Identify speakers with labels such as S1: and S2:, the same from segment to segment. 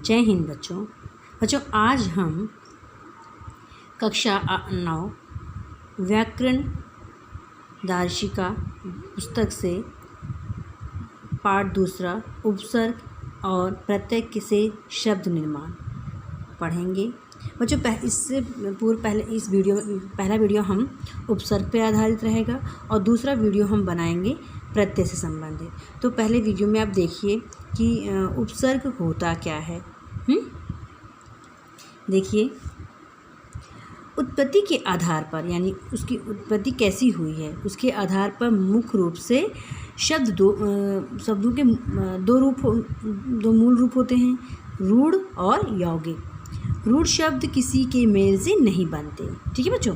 S1: जय हिंद बच्चों आज हम कक्षा 9 व्याकरण दार्शिका पुस्तक से पाठ दूसरा उपसर्ग और प्रत्यय से शब्द निर्माण पढ़ेंगे। बच्चों इससे पूर्व पहले इस वीडियो पहला वीडियो हम उपसर्ग पे आधारित रहेगा और दूसरा वीडियो हम बनाएंगे प्रत्यय से संबंधित। तो पहले वीडियो में आप देखिए कि उपसर्ग होता क्या है। देखिए, उत्पत्ति के आधार पर यानी उसकी उत्पत्ति कैसी हुई है उसके आधार पर मुख्य रूप से शब्दों के दो मूल रूप होते हैं, रूढ़ और यौगिक। रूढ़ शब्द किसी के मेल से नहीं बनते, ठीक है बच्चों,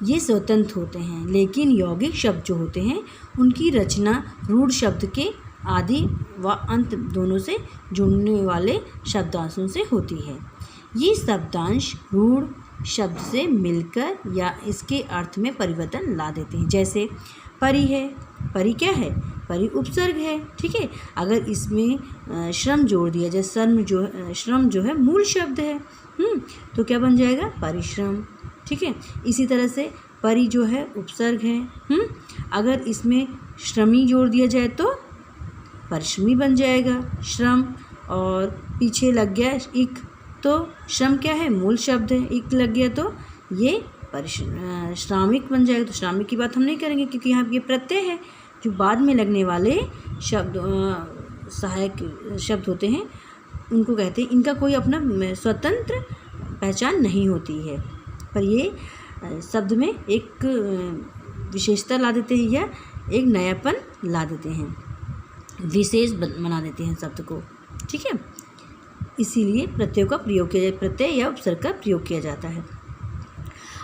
S1: ये स्वतंत्र होते हैं, लेकिन यौगिक शब्द जो होते हैं उनकी रचना रूढ़ शब्द के आदि व अंत दोनों से जुड़ने वाले शब्दांशों से होती है। ये शब्दांश रूढ़ शब्द से मिलकर या इसके अर्थ में परिवर्तन ला देते हैं। जैसे परि है, परि क्या है, परि उपसर्ग है, ठीक है। अगर इसमें श्रम जोड़ दिया जाए, श्रम जो है मूल शब्द है, तो क्या बन जाएगा, परिश्रम, ठीक है। इसी तरह से परि जो है उपसर्ग है, अगर इसमें श्रमी जोड़ दिया जाए तो परिश्रमी बन जाएगा, श्रम, और पीछे लग गया इक तो श्रम क्या है, मूल शब्द है, इक लग गया तो ये श्रामिक बन जाएगा। तो श्रामिक की बात हम नहीं करेंगे क्योंकि यहाँ ये प्रत्यय है। जो बाद में लगने वाले शब्द सहायक शब्द होते हैं उनको कहते हैं, इनका कोई अपना स्वतंत्र पहचान नहीं होती है, पर ये शब्द में एक विशेषता ला देते हैं या एक नयापन ला देते हैं, विशेष बना देते हैं शब्द को, ठीक है। इसीलिए प्रत्ययों का प्रयोग किया जाए, प्रत्यय या उपसर्ग का प्रयोग किया जाता है।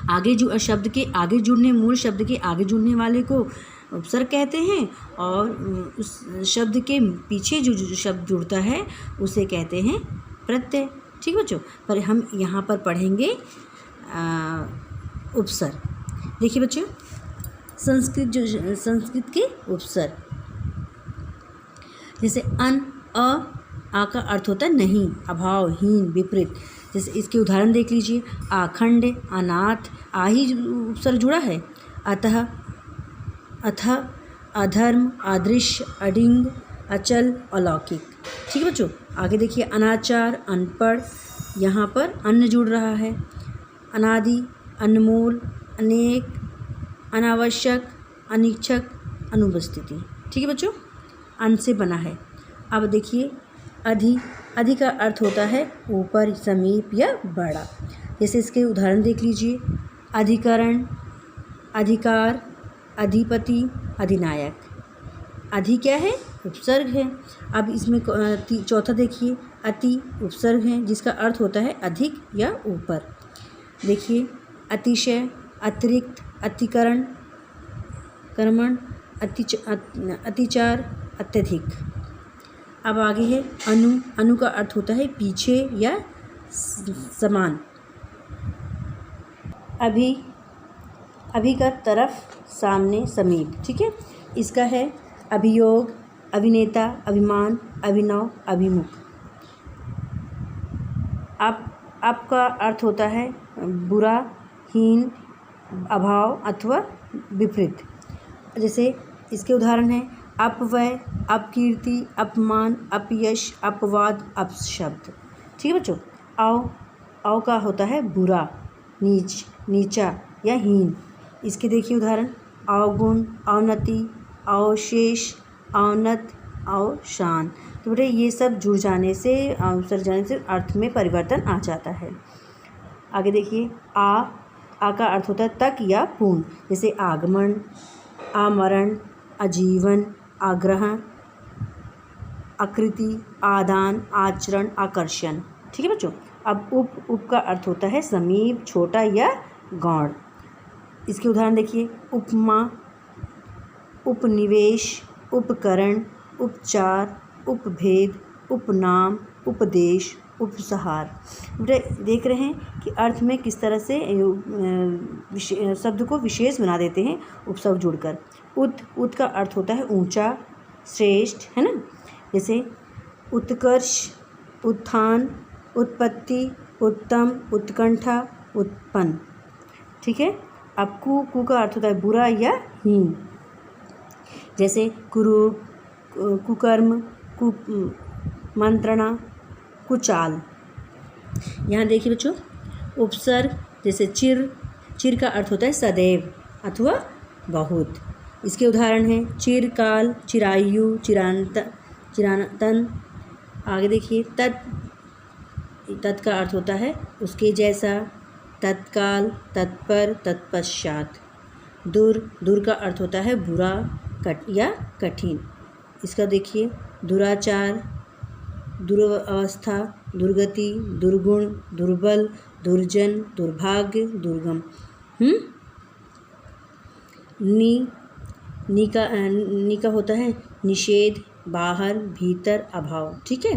S1: आगे जो शब्द के आगे जुड़ने, मूल शब्द के आगे जुड़ने वाले को उपसर्ग कहते हैं और उस शब्द के पीछे जो शब्द जुड़ता है उसे कहते हैं प्रत्यय, ठीक है बच्चों। पर हम यहाँ पर पढ़ेंगे उपसर्ग। देखिए बच्चों, संस्कृत के उपसर्ग जैसे अन, आ का अर्थ होता है नहीं, अभाव, हीन, विपरीत। जैसे इसके उदाहरण देख लीजिए, आखंड, अनाथ, आ ही उपसर्ग जुड़ा है, अतः, अथ, अधर्म, अदृश्य, अडिंग, अचल, अलौकिक, ठीक है बच्चों। आगे देखिए, अनाचार, अनपढ़, यहाँ पर अन्न जुड़ रहा है, अनादि, अनमोल, अनेक, अनावश्यक, अनिच्छक, अनुपस्थिति, ठीक है बच्चों, अन्न से बना है। अब देखिए, अधि का अर्थ होता है ऊपर, समीप या बड़ा। जैसे इसके उदाहरण देख लीजिए, अधिकरण, अधिकार, अधिपति, अधिनायक। अधि क्या है, उपसर्ग है। अब इसमें चौथा देखिए, अति उपसर्ग है जिसका अर्थ होता है अधिक या ऊपर। देखिए, अतिशय, अतिरिक्त, अतिकरण, कर्मण, अतिचार, अत्यधिक। अब आगे है अनु, अनु का अर्थ होता है पीछे या समान। अभी का तरफ, सामने, समीप, ठीक है। इसका है अभियोग, अभिनेता, अभिमान, अभिनव, अभिमुख। अब का अर्थ होता है बुरा, हीन, अभाव अथवा विपरीत। जैसे इसके उदाहरण है अपव्यय, अपकीर्ति, अपमान, अपयश, अपवाद, अपशब्द, ठीक है बच्चों। औ का होता है बुरा, नीच, नीचा या हीन। इसके देखिए उदाहरण, अवगुण, अवनति, अवशेष, अवनत, अवसान। तो बेटे ये सब जुड़ जाने से, उपसर्ग जाने से अर्थ में परिवर्तन आ जाता है। आगे देखिए, आ का अर्थ होता है तक या पूर्ण। जैसे आगमन, आमरण, आजीवन, आग्रह, आकृति, आदान, आचरण, आकर्षण, ठीक है बच्चों। अब उप का अर्थ होता है समीप, छोटा या गौण। इसके उदाहरण देखिए, उपमा, उपनिवेश, उपकरण, उपचार, उपभेद, उपनाम, उपदेश, उपसहार। देख रहे हैं कि अर्थ में किस तरह से शब्द को विशेष बना देते हैं उपसर्ग जुड़कर। उत का अर्थ होता है ऊंचा, श्रेष्ठ, है ना। जैसे उत्कर्ष, उत्थान, उत्पत्ति, उत्तम, उत्कंठा, उत्पन्न। ठीक है। अब कु का अर्थ होता है बुरा या हीन, जैसे कुरूप, कुकर्म, कुमंत्रणा, कुचाल। यहाँ देखिए बच्चों, उपसर्ग जैसे चिर का अर्थ होता है सदैव अथवा बहुत। इसके उदाहरण हैं चिरकाल, चिरायु, चिरातन। आगे देखिए तत् का अर्थ होता है उसके जैसा, तत्काल, तत्पर, तत्पश्चात। दूर का अर्थ होता है बुरा या कठिन। इसका देखिए दुराचार, दुरवस्था, दुर्गति, दुर्गुण, दुर्बल, दुर्जन, दुर्भाग्य, दुर्गम। नी का होता है निषेध, बाहर, भीतर, अभाव। ठीक है।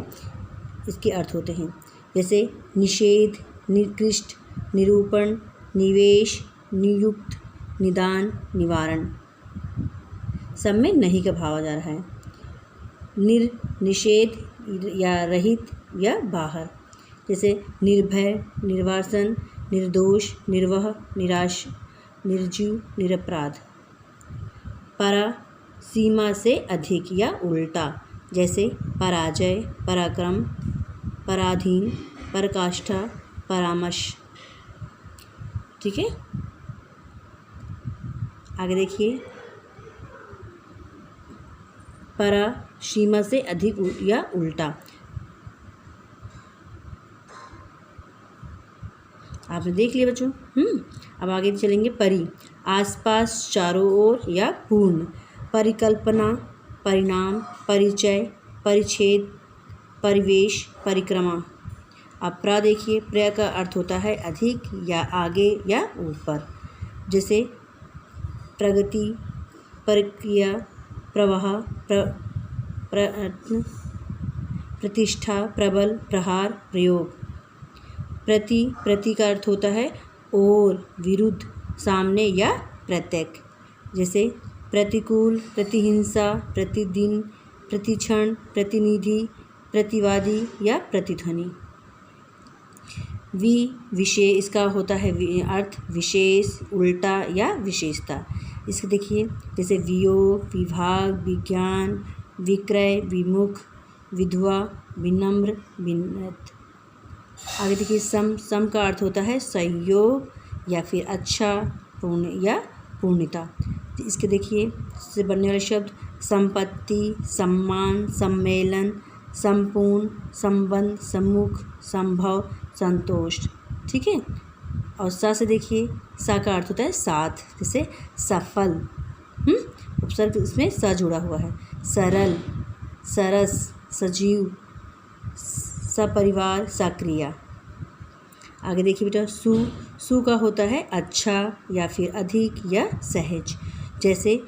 S1: इसके अर्थ होते हैं जैसे निषेध, निकृष्ट, निरूपण, निवेश, नियुक्त, निदान, निवारण। सब में नहीं का भाव आ जा रहा है। निषेध या रहित या बाहर, जैसे निर्भय, निर्वासन, निर्दोष, निर्वह, निराश, निर्जीव, निरपराध। परा सीमा से अधिक या उल्टा, जैसे पराजय, पराक्रम, पराधीन, पराकाष्ठा, परामर्श। ठीक है। आगे देखिए परा सीमा से अधिक या उल्टा। आपने देख लिया बच्चों। अब आगे चलेंगे परि, आसपास, चारों ओर या पूर्ण। परिकल्पना, परिणाम, परिचय, परिच्छेद, परिवेश, परिक्रमा। अब प्रा देखिए, प्र का अर्थ होता है अधिक या आगे या ऊपर, जैसे प्रगति, प्रक्रिया, प्रवाह, प्रयत्न, प्रतिष्ठा, प्रबल, प्रहार, प्रयोग। प्रति का अर्थ होता है और, विरुद्ध, सामने या प्रत्येक, जैसे प्रतिकूल, प्रतिहिंसा, प्रतिदिन, प्रतिक्षण, प्रतिनिधि, प्रतिवादी या प्रतिध्वनि। विशेष, इसका होता है अर्थ विशेष, उल्टा या विशेषता। इसके देखिए जैसे वियोग, विभाग, विज्ञान, विक्रय, विमुख, विधवा, विनम्र, विनत। आगे देखिए सम का अर्थ होता है सहयोग या फिर अच्छा, पूर्ण या पूर्णता। इसके देखिए इससे बनने वाले शब्द संपत्ति, सम्मान, सम्मेलन, संपूर्ण, संबंध, सम्मुख, संभव, संतोष। ठीक है। और सा से देखिए सा का अर्थ होता है साथ, जैसे सफल। उपसर्ग इसमें स जुड़ा हुआ है। सरल, सरस, सजीव, सपरिवार, सक्रिय। आगे देखिए बेटा सु का होता है अच्छा या फिर अधिक या सहज, जैसे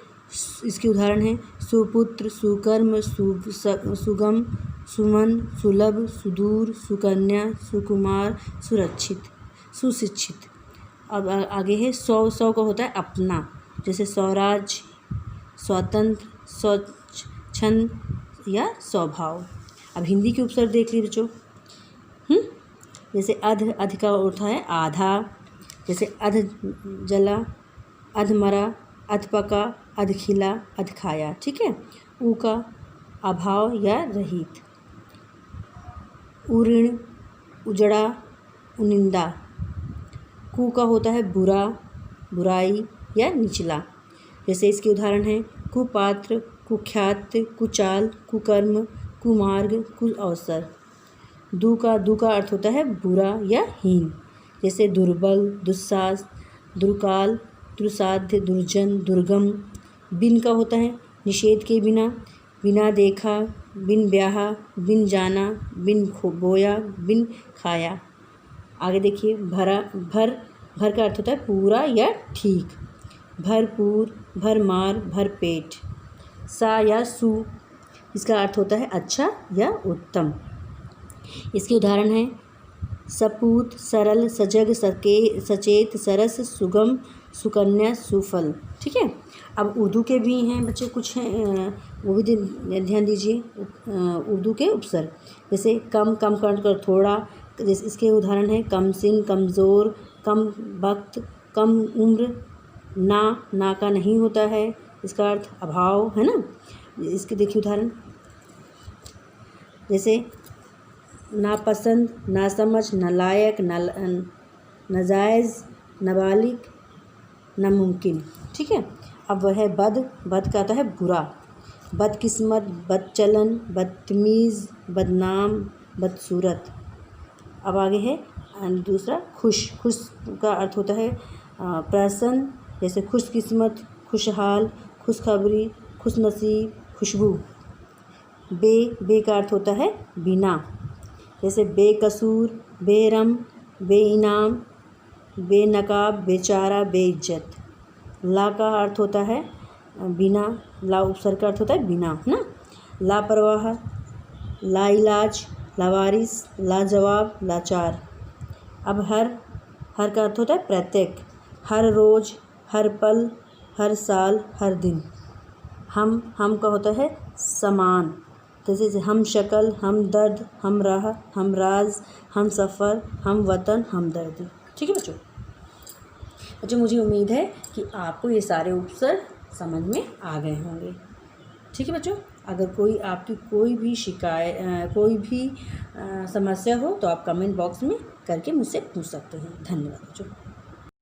S1: इसके उदाहरण हैं सुपुत्र, सुकर्म, सुगम, सुमन, सुलभ, सुदूर, सुकन्या, सुकुमार, सुरक्षित, सुशिक्षित। अब आगे है सौ का होता है अपना, जैसे स्वराज, स्वतंत्र, स्वच्छंद या स्वभाव। अब हिंदी के उपसर्ग देख लीजिए बच्चों। जैसे अध का अर्थ है आधा, जैसे अध जला, अध मरा, अध पका, अध खिला, अध खाया। ठीक है। ऊ का अभाव या रहित, उऋण, उजड़ा, उनिंदा। कु का होता है बुरा, बुराई या निचला, जैसे इसके उदाहरण हैं कुपात्र, कुख्यात, कुचाल, कुकर्म, कुमार्ग, कुअवसर। दु का अर्थ होता है बुरा या हीन, जैसे दुर्बल, दुस्साहस, दुर्काल, दुर्साध्य, दुर्जन, दुर्गम। बिन का होता है निषेध के बिना, बिना देखा, बिन ब्याहा, बिन जाना, बिन बोया, बिन खाया। आगे देखिए भर का अर्थ होता है पूरा या ठीक, भरपूर, भरमार, भरपेट। सा या सु, इसका अर्थ होता है अच्छा या उत्तम। इसके उदाहरण हैं सपूत, सरल, सजग, सचेत, सरस, सुगम, सुकन्या, सुफल। ठीक है। अब उर्दू के भी हैं बच्चे, कुछ हैं वो भी ध्यान दीजिए। उर्दू के उपसर्ग जैसे कम का अर्थ थोड़ा, जैसे इसके उदाहरण हैं कम सिन, कमज़ोर, कम वक्त, कम उम्र। ना का नहीं होता है, इसका अर्थ अभाव है ना। इसके देखिए उदाहरण, जैसे नापसंद, नासमझ, नालायक, नाजायज़, नाबालिग, नामुमकिन। ठीक है। अब वह है बद का आता है बुरा, बदकिस्मत, बदचलन, बदतमीज़, बदनाम, बदसूरत। अब आगे है दूसरा खुश का अर्थ होता है प्रसन्न, जैसे खुशकिस्मत, खुशहाल, खुशखबरी, खुशनसीब, खुशबू। बे का अर्थ होता है बिना, जैसे बेकसूर, बेरम, बेइनाम, बेनकाब, बेचारा, बेइज्जत। ला का अर्थ होता है बिना, ला उपसर्ग का अर्थ होता है बिना, है ना। लापरवाह, लाइलाज, लावारिस, लाजवाब, लाचार। अब हर का अर्थ होता है प्रत्येक, हर रोज़, हर पल, हर साल, हर दिन। हम का होता है समान, जैसे हम शक्ल, हम दर्द, हम राह, हम राज, हम सफ़र, हम वतन, हम दर्दी। ठीक है बच्चों, मुझे उम्मीद है कि आपको ये सारे उपसर्ग समझ में आ गए होंगे। ठीक है बच्चों, अगर कोई आपकी कोई भी शिकायत, कोई भी समस्या हो तो आप कमेंट बॉक्स में करके मुझसे पूछ सकते हैं। धन्यवाद बच्चों।